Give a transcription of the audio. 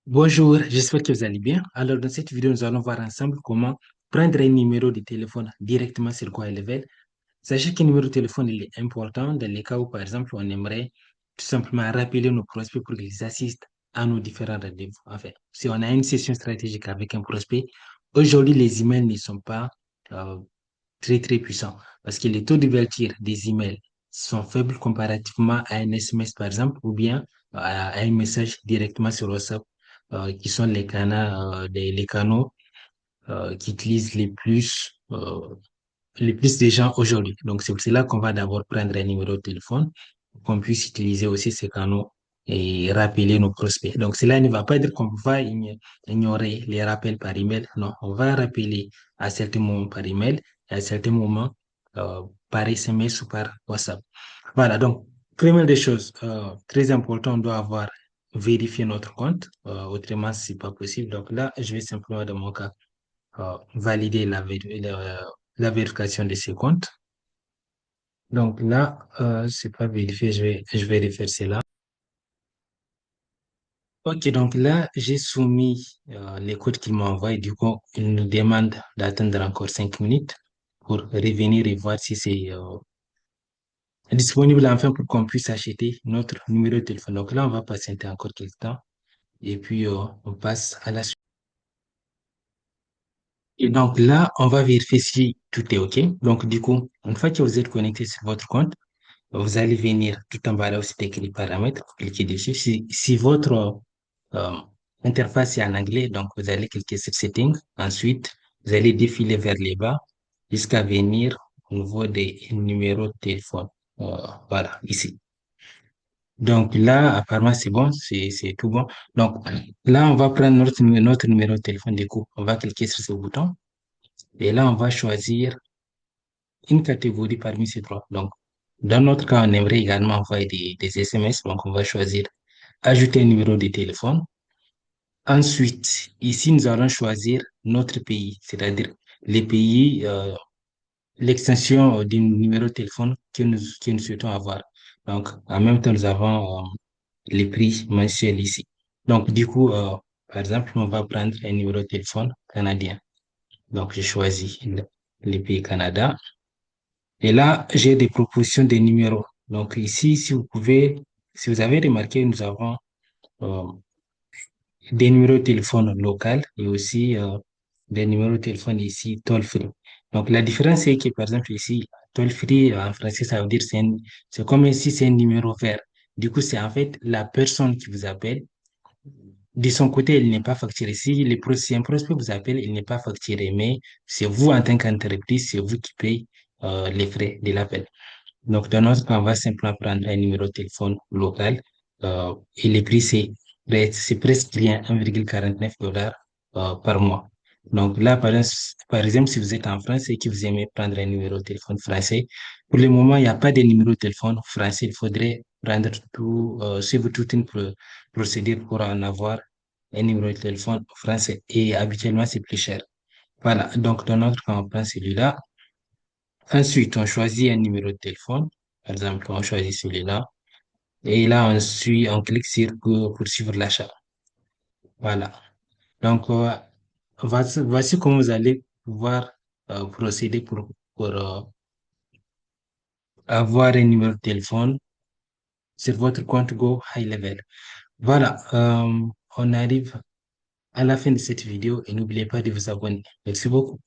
Bonjour, j'espère que vous allez bien. Alors, dans cette vidéo, nous allons voir ensemble comment prendre un numéro de téléphone directement sur Level. Sachez qu'un numéro de téléphone il est important dans les cas où, par exemple, on aimerait tout simplement rappeler nos prospects pour qu'ils assistent à nos différents rendez-vous. Enfin, si on a une session stratégique avec un prospect, aujourd'hui, les emails ne sont pas euh, très puissants parce que les taux d'ouverture des emails sont faibles comparativement à un SMS, par exemple, ou bien à un message directement sur WhatsApp, qui sont les canaux qui utilisent les plus des gens aujourd'hui. Donc, c'est pour cela qu'on va d'abord prendre un numéro de téléphone, pour qu'on puisse utiliser aussi ces canaux et rappeler nos prospects. Donc, cela ne va pas dire qu'on va ignorer les rappels par email. Non, on va rappeler à certains moments par email et à certains moments par SMS ou par WhatsApp. Voilà, donc, première des choses, très important, on doit avoir vérifié notre compte. Autrement, c'est pas possible. Donc là, je vais simplement, dans mon cas, valider la vérification de ces comptes. Donc là, c'est pas vérifié, je vais refaire cela. Ok, donc là, j'ai soumis les codes qu'il m'a envoyé. Du coup, il nous demande d'attendre encore 5 minutes pour revenir et voir si c'est disponible enfin pour qu'on puisse acheter notre numéro de téléphone. Donc là, on va patienter encore quelques temps et puis on passe à la suite. Et donc là, on va vérifier si tout est OK. Donc du coup, une fois que vous êtes connecté sur votre compte, vous allez venir tout en bas là où c'est écrit paramètres, cliquez dessus. Si votre euh, interface est en anglais, donc vous allez cliquer sur Settings. Ensuite, vous allez défiler vers les bas jusqu'à venir au niveau des numéros de téléphone. Voilà, ici. Donc là, apparemment, c'est bon, c'est tout bon. Donc là, on va prendre notre numéro de téléphone. Du coup, on va cliquer sur ce bouton. Et là, on va choisir une catégorie parmi ces trois. Donc, dans notre cas, on aimerait également envoyer des SMS. Donc, on va choisir ajouter un numéro de téléphone. Ensuite, ici, nous allons choisir notre pays, c'est-à-dire les pays, l'extension du numéro de téléphone que nous souhaitons avoir. Donc, en même temps, nous avons les prix mensuels ici. Donc, du coup, par exemple, on va prendre un numéro de téléphone canadien. Donc, je choisis le pays Canada. Et là, j'ai des propositions de numéros. Donc, ici, si vous avez remarqué, nous avons euh, des numéros de téléphone local et aussi des numéros de téléphone ici toll free. Donc, la différence, c'est que, par exemple, ici, toll free, en français, ça veut dire c'est comme si c'est un numéro vert. Du coup, c'est en fait la personne qui vous appelle. De son côté, il n'est pas facturé. Si un prospect vous appelle, il n'est pas facturé, mais c'est vous, en tant qu'entreprise, c'est vous qui payez les frais de l'appel. Donc, dans notre cas, on va simplement prendre un numéro de téléphone local et le prix, c'est presque bien 1,49 $ par mois. Donc là, par exemple, si vous êtes en France et que vous aimez prendre un numéro de téléphone français, pour le moment, il n'y a pas de numéro de téléphone français. Il faudrait suivre toute une procédure pour en avoir un numéro de téléphone français. Et habituellement, c'est plus cher. Voilà. Donc, dans notre cas, on prend celui-là. Ensuite, on choisit un numéro de téléphone. Par exemple, on choisit celui-là. Et là, on clique sur pour poursuivre l'achat. Voilà. Donc, voici comment vous allez pouvoir procéder pour avoir un numéro de téléphone sur votre compte Go High Level. Voilà. On arrive à la fin de cette vidéo et n'oubliez pas de vous abonner. Merci beaucoup.